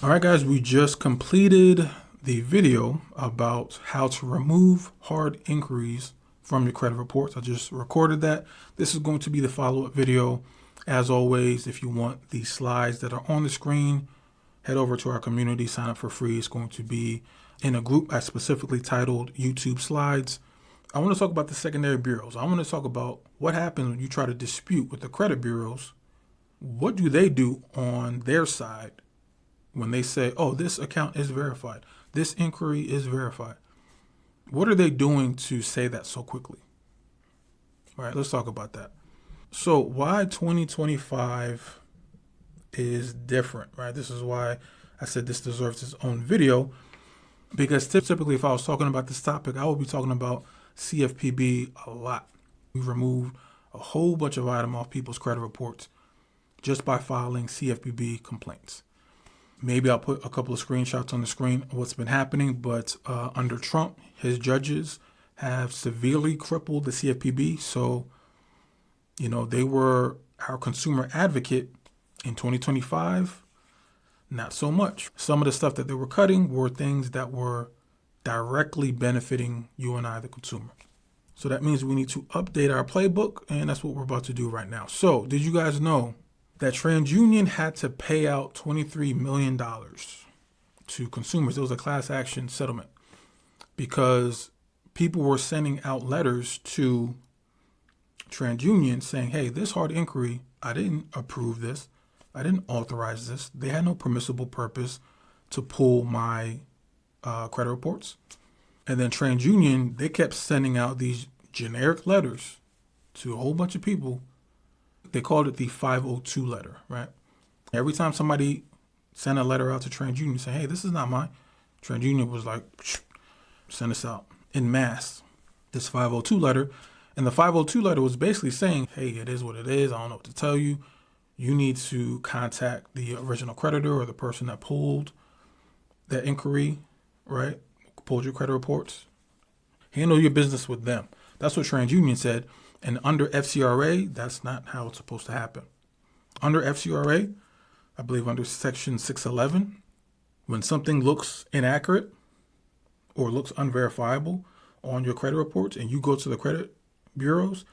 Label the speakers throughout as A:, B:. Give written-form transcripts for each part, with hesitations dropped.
A: All right, guys, we just completed the video about how to remove hard inquiries from your credit reports. I just recorded that. This is going to be the follow-up video. As always, if you want the slides that are on the screen, head over to our community, sign up for free. It's going to be in a group I specifically titled YouTube Slides. I want to talk about the secondary bureaus. I want to talk about what happens when you try to dispute with the credit bureaus. What do they do on their side when they say, oh, this account is verified, this inquiry is verified? What are they doing to say that so quickly? All right, let's talk about that. So why 2025 is different, right? This is why I said this deserves its own video, because typically if I was talking about this topic, I would be talking about CFPB a lot. We've removed a whole bunch of items off people's credit reports just by filing CFPB complaints. Maybe I'll put a couple of screenshots on the screen of what's been happening, but under Trump, his judges have severely crippled the CFPB. So, they were our consumer advocate in 2025. Not so much. Some of the stuff that they were cutting were things that were directly benefiting you and I, the consumer. So that means we need to update our playbook, and that's what we're about to do right now. So did you guys know that TransUnion had to pay out $23 million to consumers? It was a class action settlement because people were sending out letters to TransUnion saying, hey, this hard inquiry, I didn't approve this. I didn't authorize this. They had no permissible purpose to pull my credit reports. And then TransUnion, they kept sending out these generic letters to a whole bunch of people. They called it the 502 letter, right? Every time somebody sent a letter out to TransUnion saying, hey, this is not mine, TransUnion was like, send this out en masse, this 502 letter. And the 502 letter was basically saying, hey, it is what it is. I don't know what to tell you. You need to contact the original creditor or the person that pulled that inquiry, right? Pulled your credit reports. Handle your business with them. That's what TransUnion said. And under FCRA, that's not how it's supposed to happen. Under FCRA, I believe under section 611, when something looks inaccurate or looks unverifiable on your credit reports and you go to the credit bureaus,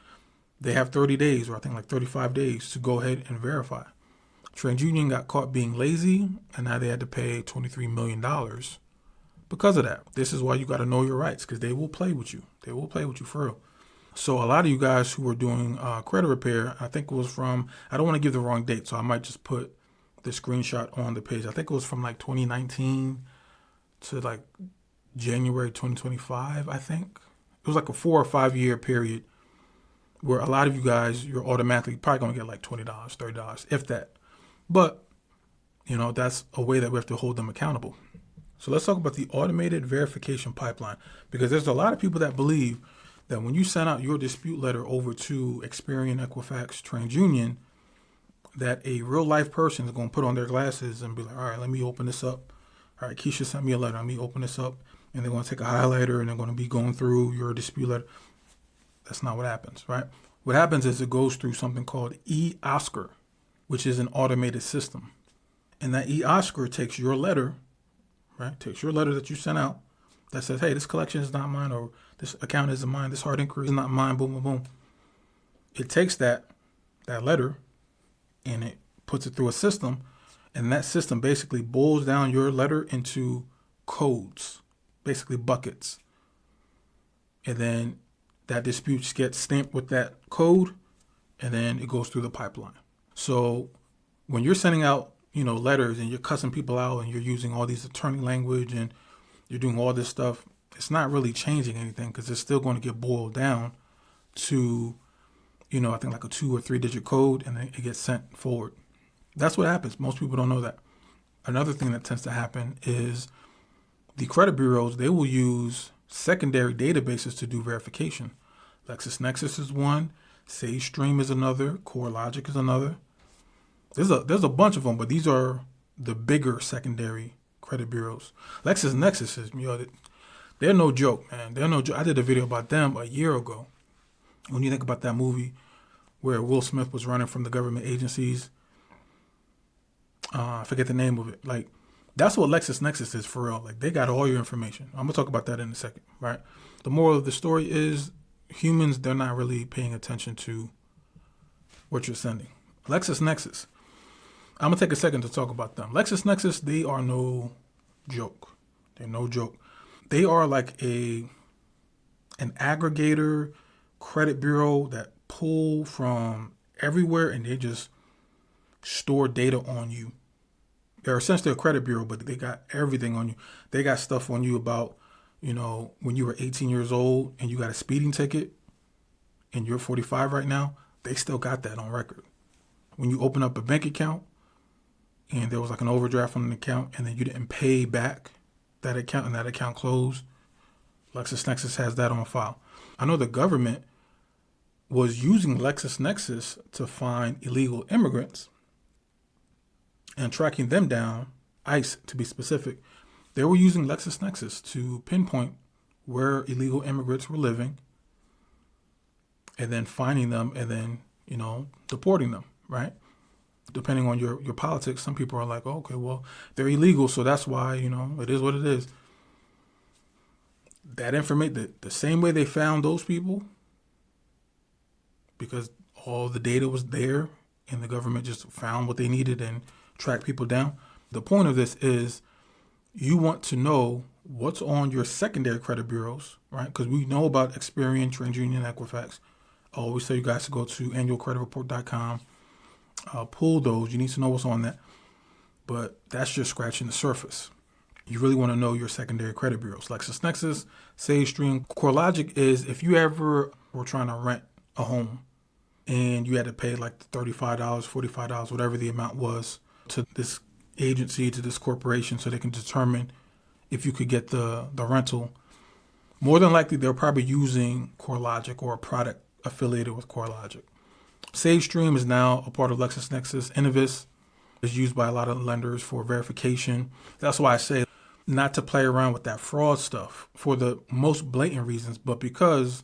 A: they have 30 days, or I think like 35 days, to go ahead and verify. TransUnion got caught being lazy, and now they had to pay $23 million because of that. This is why you got to know your rights, because they will play with you. They will play with you for real. So a lot of you guys who were doing credit repair, I think it was from, I don't want to give the wrong date, so I might just put the screenshot on the page. I think it was from like 2019 to like January 2025, I think. It was like a 4 or 5 year period where a lot of you guys, you're automatically probably going to get like $20, $30, if that. But, that's a way that we have to hold them accountable. So let's talk about the automated verification pipeline, because there's a lot of people that believe that when you send out your dispute letter over to Experian, Equifax, TransUnion, that a real life person is going to put on their glasses and be like, all right, let me open this up. All right, Keisha sent me a letter. Let me open this up. And they're going to take a highlighter and they're going to be going through your dispute letter. That's not what happens, right? What happens is it goes through something called eOscar, which is an automated system. And that eOscar takes your letter, right? Takes your letter that you sent out that says, hey, this collection is not mine, or this account isn't mine, this hard inquiry is not mine, boom, boom, boom. It takes that letter and it puts it through a system, and that system basically boils down your letter into codes, basically buckets. And then that dispute gets stamped with that code, and then it goes through the pipeline. So when you're sending out, letters and you're cussing people out and you're using all these attorney language and you're doing all this stuff, it's not really changing anything, because it's still going to get boiled down to, I think like a 2 or 3 digit code, and then it gets sent forward. That's what happens. Most people don't know that. Another thing that tends to happen is the credit bureaus, they will use secondary databases to do verification. LexisNexis is one, SageStream is another, CoreLogic is another. There's a bunch of them, but these are the bigger secondary credit bureaus. LexisNexis is, they're no joke, man. They're no joke. I did a video about them a year ago. When you think about that movie where Will Smith was running from the government agencies, I forget the name of it. Like, That's what LexisNexis is for real. Like, they got all your information. I'm gonna talk about that in a second, right? The moral of the story is humans, they're not really paying attention to what you're sending. LexisNexis, I'm gonna take a second to talk about them. LexisNexis, they are no joke. They're no joke. They are like an aggregator credit bureau that pull from everywhere, and they just store data on you. They're essentially a credit bureau, but they got everything on you. They got stuff on you about, when you were 18 years old and you got a speeding ticket and you're 45 right now, they still got that on record. When you open up a bank account and there was like an overdraft on an account and then you didn't pay back that account and that account closed, LexisNexis has that on file. I know the government was using LexisNexis to find illegal immigrants and tracking them down, ICE to be specific. They were using LexisNexis to pinpoint where illegal immigrants were living and then finding them and then, deporting them, right? Depending on your politics, some people are like, oh, okay, well, they're illegal, so that's why, it is what it is. That information, the same way they found those people, because all the data was there and the government just found what they needed and tracked people down. The point of this is you want to know what's on your secondary credit bureaus, right? Because we know about Experian, TransUnion, Equifax. I always tell you guys to go to annualcreditreport.com, pull those. You need to know what's on that. But that's just scratching the surface. You really want to know your secondary credit bureaus. LexisNexis, SageStream. CoreLogic is if you ever were trying to rent a home and you had to pay like $35, $45, whatever the amount was, to this agency, to this corporation, so they can determine if you could get the rental. More than likely, they're probably using CoreLogic or a product affiliated with CoreLogic. SageStream is now a part of LexisNexis. Innovis is used by a lot of lenders for verification. That's why I say not to play around with that fraud stuff for the most blatant reasons, but because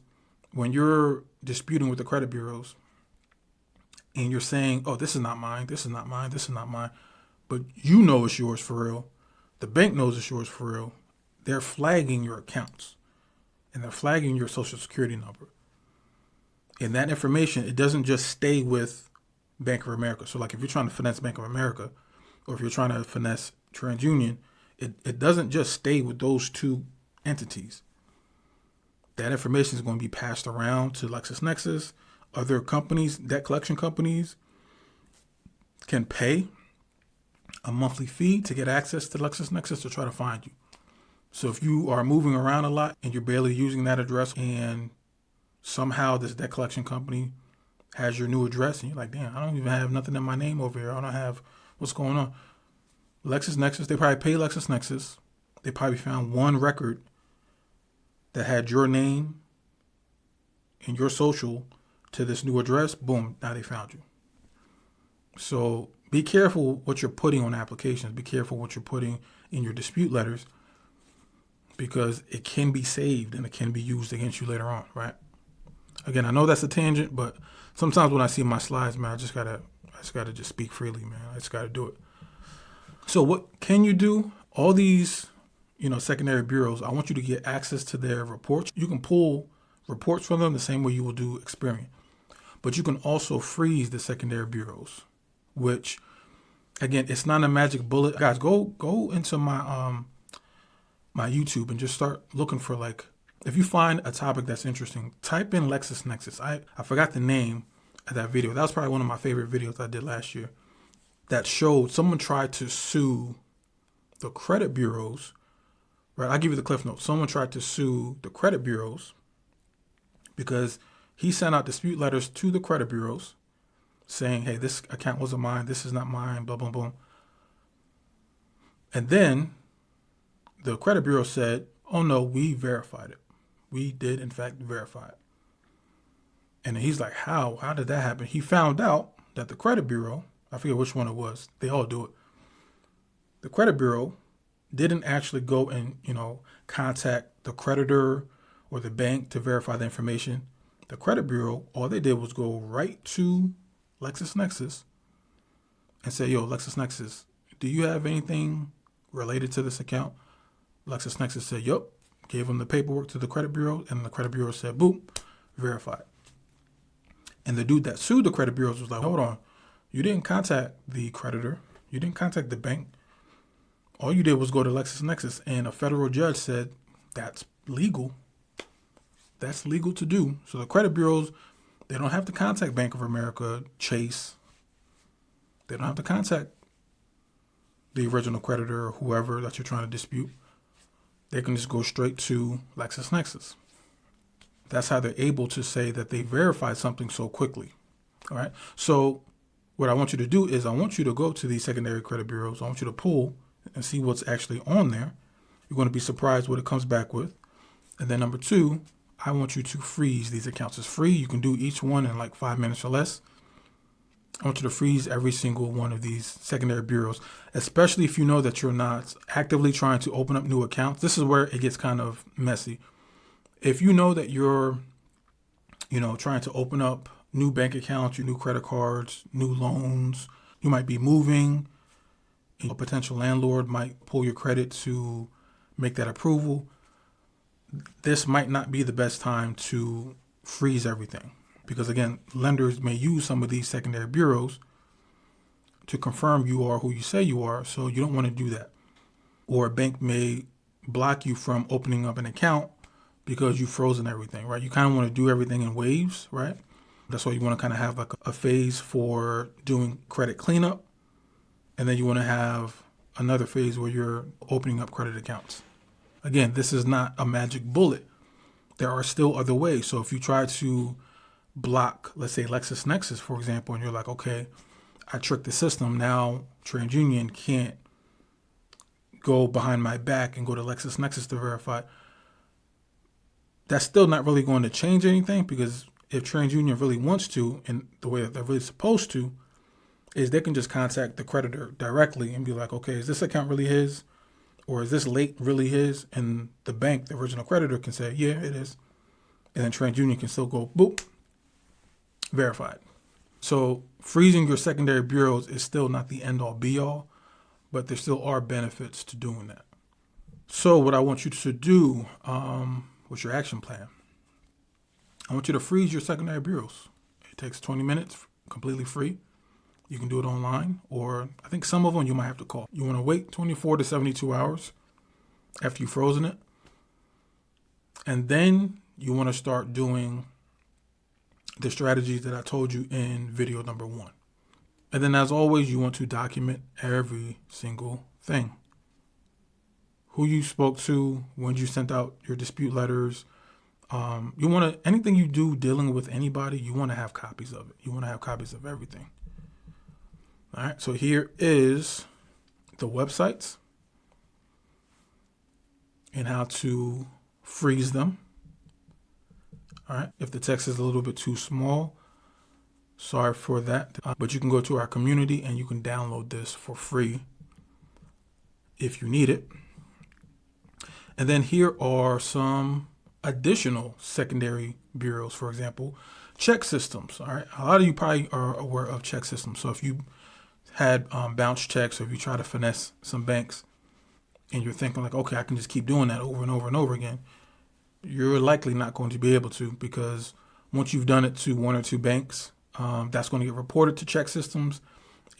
A: when you're disputing with the credit bureaus and you're saying, oh, this is not mine, this is not mine, this is not mine, but you know it's yours for real, the bank knows it's yours for real, they're flagging your accounts and they're flagging your social security number. And that information, it doesn't just stay with Bank of America. So like if you're trying to finesse Bank of America or if you're trying to finesse TransUnion, it doesn't just stay with those two entities. That information is going to be passed around to LexisNexis. Other companies, debt collection companies, can pay a monthly fee to get access to LexisNexis to try to find you. So if you are moving around a lot and you're barely using that address and somehow this debt collection company has your new address and you're like, damn, I don't even have nothing in my name over here. I don't have what's going on. LexisNexis, they probably pay LexisNexis. They probably found one record that had your name and your social to this new address. Boom, now they found you. So be careful what you're putting on applications. Be careful what you're putting in your dispute letters because it can be saved and it can be used against you later on, right? Again, I know that's a tangent, but sometimes when I see my slides, man, I just gotta speak freely, man. I just gotta do it. So what can you do? All these, secondary bureaus, I want you to get access to their reports. You can pull reports from them the same way you will do Experian. But you can also freeze the secondary bureaus, which, again, it's not a magic bullet. Guys, go into my my YouTube and just start looking for, like, if you find a topic that's interesting, type in LexisNexis. I forgot the name of that video. That was probably one of my favorite videos I did last year that showed someone tried to sue the credit bureaus. Right, I'll give you the cliff notes. Someone tried to sue the credit bureaus because he sent out dispute letters to the credit bureaus saying, hey, this account wasn't mine, this is not mine, blah, blah, blah. And then the credit bureau said, oh, no, we verified it. We did, in fact, verify it. And he's like, how? How did that happen? He found out that the credit bureau, I forget which one it was, they all do it. The credit bureau didn't actually go and, contact the creditor or the bank to verify the information. The credit bureau, all they did was go right to LexisNexis and say, yo, LexisNexis, do you have anything related to this account? LexisNexis said, yup. Gave them the paperwork to the credit bureau, and the credit bureau said, boop, verified. And the dude that sued the credit bureaus was like, hold on, you didn't contact the creditor. You didn't contact the bank. All you did was go to LexisNexis, and a federal judge said that's legal. That's legal to do. So the credit bureaus, they don't have to contact Bank of America, Chase. They don't have to contact the original creditor or whoever that you're trying to dispute. They can just go straight to LexisNexis. That's how they're able to say that they verified something so quickly. All right. So what I want you to do is I want you to go to these secondary credit bureaus. I want you to pull and see what's actually on there. You're going to be surprised what it comes back with. And then number two, I want you to freeze these accounts. It's free. You can do each one in like 5 minutes or less. I want you to freeze every single one of these secondary bureaus, especially if you know that you're not actively trying to open up new accounts. This is where it gets kind of messy. If you know that you're, trying to open up new bank accounts, your new credit cards, new loans, you might be moving. A potential landlord might pull your credit to make that approval. This might not be the best time to freeze everything. Because again, lenders may use some of these secondary bureaus to confirm you are who you say you are. So you don't want to do that. Or a bank may block you from opening up an account because you've frozen everything, right? You kind of want to do everything in waves, right? That's why you want to kind of have like a phase for doing credit cleanup. And then you want to have another phase where you're opening up credit accounts. Again, this is not a magic bullet. There are still other ways. So if you try to block, let's say LexisNexis, for example, and you're like, okay, I tricked the system. Now TransUnion can't go behind my back and go to LexisNexis to verify. That's still not really going to change anything, because if TransUnion really wants to, and the way that they're really supposed to, is they can just contact the creditor directly and be like, okay, is this account really his? Or is this late really his? And the bank, the original creditor, can say, yeah, it is. And then TransUnion can still go, boop, verified. So freezing your secondary bureaus is still not the end all be all, but there still are benefits to doing that. So what I want you to do, what's your action plan? I want you to freeze your secondary bureaus. It takes 20 minutes, completely free. You can do it online, or I think some of them you might have to call. You want to wait 24 to 72 hours after you've frozen it. And then you want to start doing the strategies that I told you in video number 1. And then as always, you want to document every single thing. Who you spoke to, when you sent out your dispute letters. You want to, anything you do dealing with anybody, you want to have copies of it. You want to have copies of everything. All right, so here is the websites and how to freeze them. All right, if the text is a little bit too small, sorry for that. But you can go to our community and you can download this for free if you need it. And then here are some additional secondary bureaus, for example, check systems. All right, a lot of you probably are aware of check systems. So if you had bounce checks, or if you try to finesse some banks and you're thinking like, okay, I can just keep doing that over and over and over again, you're likely not going to be able to, because once you've done it to one or two banks, that's going to get reported to check systems.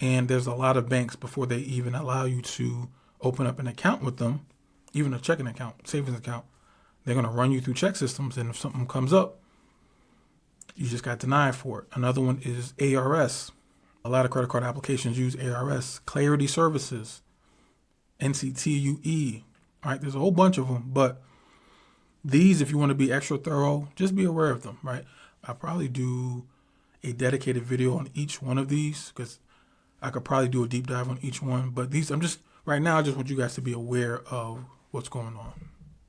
A: And there's a lot of banks, before they even allow you to open up an account with them, even a checking account, savings account, they're going to run you through check systems. And if something comes up, you just got denied for it. Another one is ARS. A lot of credit card applications use ARS, Clarity Services, NCTUE. All right, there's a whole bunch of them, but these, if you want to be extra thorough, just be aware of them, right? I'll probably do a dedicated video on each one of these, because I could probably do a deep dive on each one. But these, right now, I just want you guys to be aware of what's going on.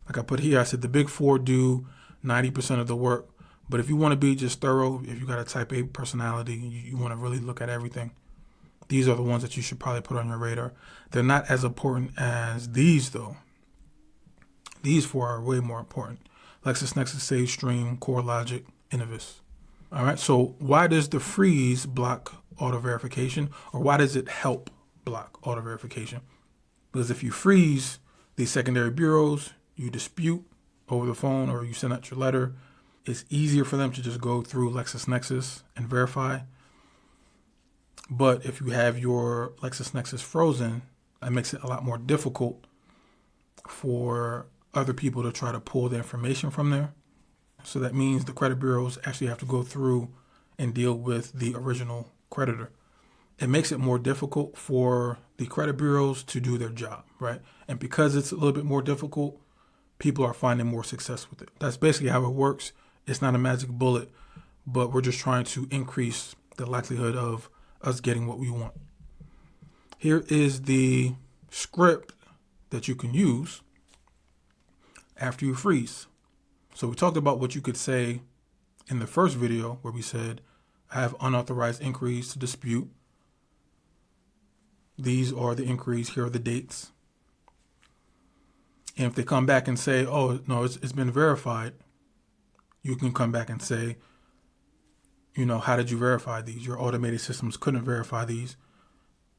A: Like I put here, I said the big four do 90% of the work. But if you want to be just thorough, if you got a type A personality, you want to really look at everything, these are the ones that you should probably put on your radar. They're not as important as these, though. These four are way more important. LexisNexis, SageStream, CoreLogic, Innovis. All right, so why does the freeze block auto verification, or why does it help block auto verification? Because if you freeze these secondary bureaus, you dispute over the phone or you send out your letter, it's easier for them to just go through LexisNexis and verify. But if you have your LexisNexis frozen, that makes it a lot more difficult for other people to try to pull the information from there. So that means the credit bureaus actually have to go through and deal with the original creditor. It makes it more difficult for the credit bureaus to do their job, right? And because it's a little bit more difficult, people are finding more success with it. That's basically how it works. It's not a magic bullet, but we're just trying to increase the likelihood of us getting what we want. Here is the script that you can use after you freeze. So we talked about what you could say in the first video where we said, I have unauthorized inquiries to dispute. These are the inquiries. Here are the dates. And if they come back and say, oh, no, it's been verified, you can come back and say, how did you verify these? Your automated systems couldn't verify these.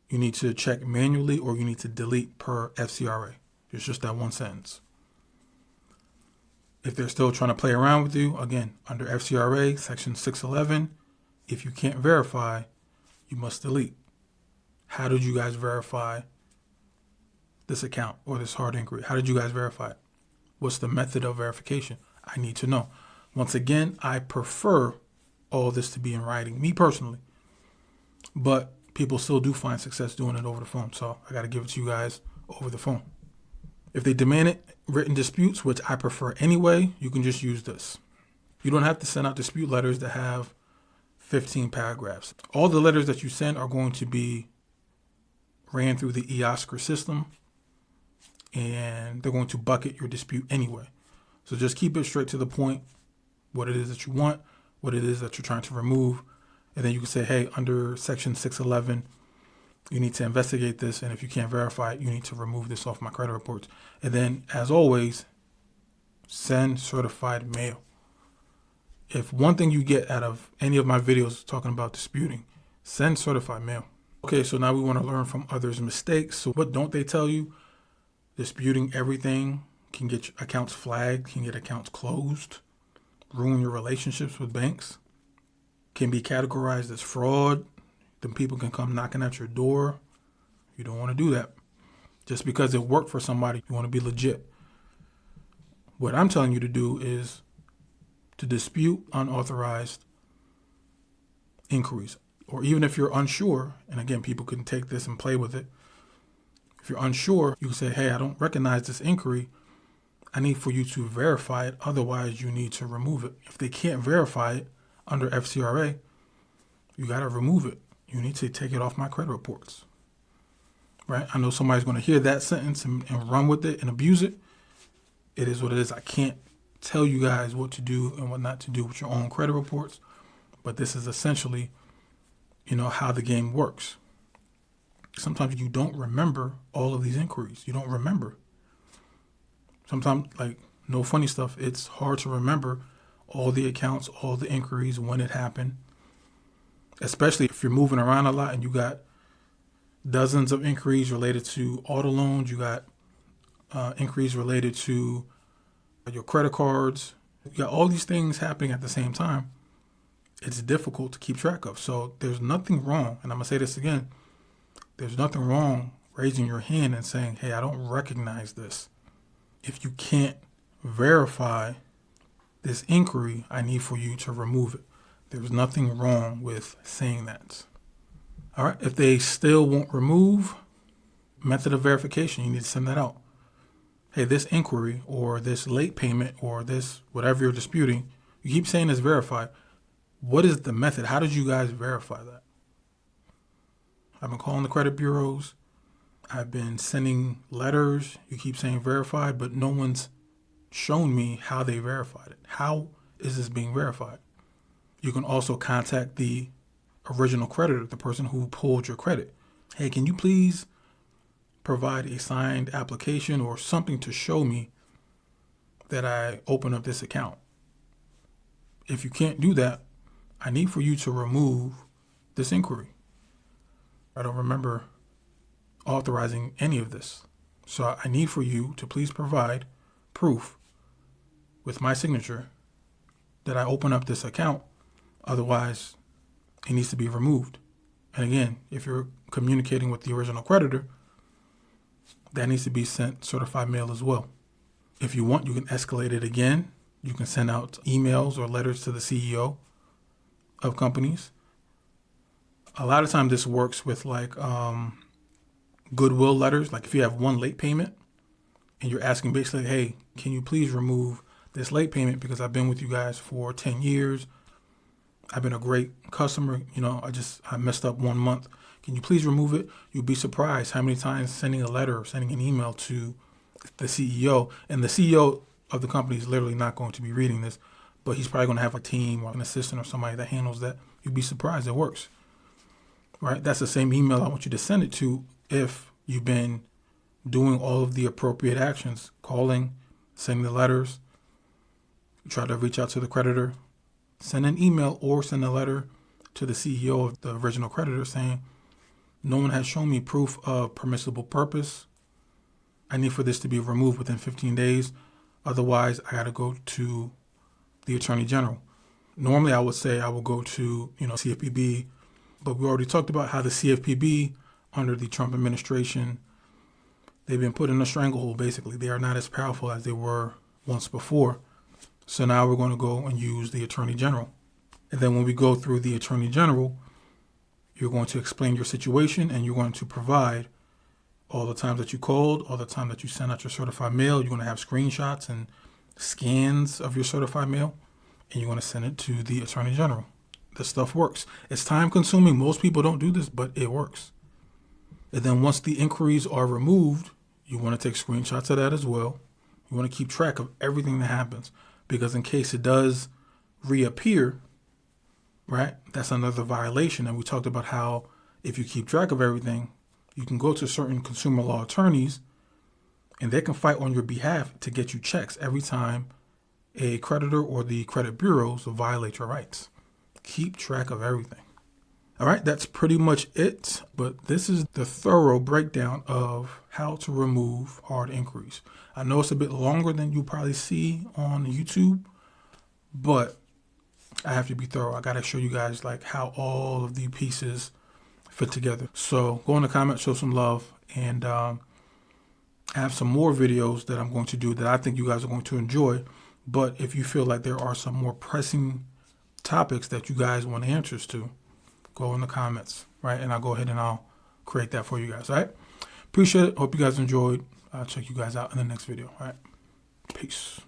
A: You need to check manually or you need to delete per FCRA. It's just that one sentence. If they're still trying to play around with you, again, under FCRA, section 611, if you can't verify, you must delete. How did you guys verify this account or this hard inquiry? How did you guys verify it? What's the method of verification? I need to know. Once again, I prefer all this to be in writing, me personally. But people still do find success doing it over the phone. So I got to give it to you guys over the phone. If they demand it, written disputes, which I prefer anyway, you can just use this. You don't have to send out dispute letters that have 15 paragraphs. All the letters that you send are going to be ran through the eOscar system, and they're going to bucket your dispute anyway. So just keep it straight to the point, what it is that you want, what it is that you're trying to remove, and then you can say, hey, under section 611, you need to investigate this, and if you can't verify it, you need to remove this off my credit reports. And then, as always, send certified mail. If one thing you get out of any of my videos talking about disputing, send certified mail. Okay, so now we want to learn from others' mistakes. So what don't they tell you? Disputing everything can get your accounts flagged, can get accounts closed, ruin your relationships with banks, can be categorized as fraud. Then people can come knocking at your door. You don't want to do that. Just because it worked for somebody, you want to be legit. What I'm telling you to do is to dispute unauthorized inquiries. Or even if you're unsure, and again, people can take this and play with it. If you're unsure, you can say, hey, I don't recognize this inquiry. I need for you to verify it. Otherwise, you need to remove it. If they can't verify it under FCRA, you got to remove it. You need to take it off my credit reports. Right? I know somebody's going to hear that sentence and run with it and abuse it. It is what it is. I can't tell you guys what to do and what not to do with your own credit reports. But this is essentially how the game works. Sometimes you don't remember all of these inquiries. You don't remember. Sometimes, no funny stuff, it's hard to remember all the accounts, all the inquiries, when it happened. Especially if you're moving around a lot and you got dozens of inquiries related to auto loans. You got inquiries related to your credit cards. You got all these things happening at the same time. It's difficult to keep track of. So there's nothing wrong, and I'm going to say this again, there's nothing wrong raising your hand and saying, hey, I don't recognize this. If you can't verify this inquiry, I need for you to remove it. There's nothing wrong with saying that. All right, if they still won't remove, method of verification, you need to send that out. Hey, this inquiry or this late payment or this whatever you're disputing, you keep saying it's verified. What is the method? How did you guys verify that? I've been calling the credit bureaus. I've been sending letters. You keep saying verified, but no one's shown me how they verified it. How is this being verified? You can also contact the original creditor, the person who pulled your credit. Hey, can you please provide a signed application or something to show me that I open up this account? If you can't do that, I need for you to remove this inquiry. I don't remember authorizing any of this. So I need for you to please provide proof with my signature that I open up this account. Otherwise, it needs to be removed. And again, if you're communicating with the original creditor, that needs to be sent certified mail as well. If you want, you can escalate it again. You can send out emails or letters to the CEO of companies. A lot of times this works with like goodwill letters. Like if you have one late payment and you're asking basically, hey, can you please remove this late payment because I've been with you guys for 10 years. I've been a great customer. I messed up 1 month. Can you please remove it? You'd be surprised how many times sending a letter or sending an email to the CEO, and the CEO of the company is literally not going to be reading this, but he's probably going to have a team or an assistant or somebody that handles that. You'd be surprised it works, right? That's the same email I want you to send it to if you've been doing all of the appropriate actions, calling, sending the letters, try to reach out to the creditor, send an email or send a letter to the CEO of the original creditor saying, no one has shown me proof of permissible purpose. I need for this to be removed within 15 days. Otherwise, I got to go to the Attorney General. Normally, I would say I will go to, CFPB, but we already talked about how the CFPB under the Trump administration, they've been put in a stranglehold, basically. They are not as powerful as they were once before. So now we're going to go and use the Attorney General. And then when we go through the Attorney General, you're going to explain your situation and you're going to provide all the times that you called, all the time that you sent out your certified mail. You're going to have screenshots and scans of your certified mail, and you're going to send it to the Attorney General. This stuff works. It's time consuming. Most people don't do this, but it works. And then once the inquiries are removed, you want to take screenshots of that as well. You want to keep track of everything that happens, because in case it does reappear, right, that's another violation. And we talked about how if you keep track of everything, you can go to certain consumer law attorneys and they can fight on your behalf to get you checks every time a creditor or the credit bureaus violate your rights. Keep track of everything. All right, that's pretty much it. But this is the thorough breakdown of how to remove hard inquiries. I know it's a bit longer than you probably see on YouTube, but I have to be thorough. I got to show you guys like how all of the pieces fit together. So go in the comments, show some love, and I have some more videos that I'm going to do that I think you guys are going to enjoy. But if you feel like there are some more pressing topics that you guys want answers to, go in the comments, right? And I'll go ahead and I'll create that for you guys, all right? Appreciate it. Hope you guys enjoyed. I'll check you guys out in the next video, all right? Peace.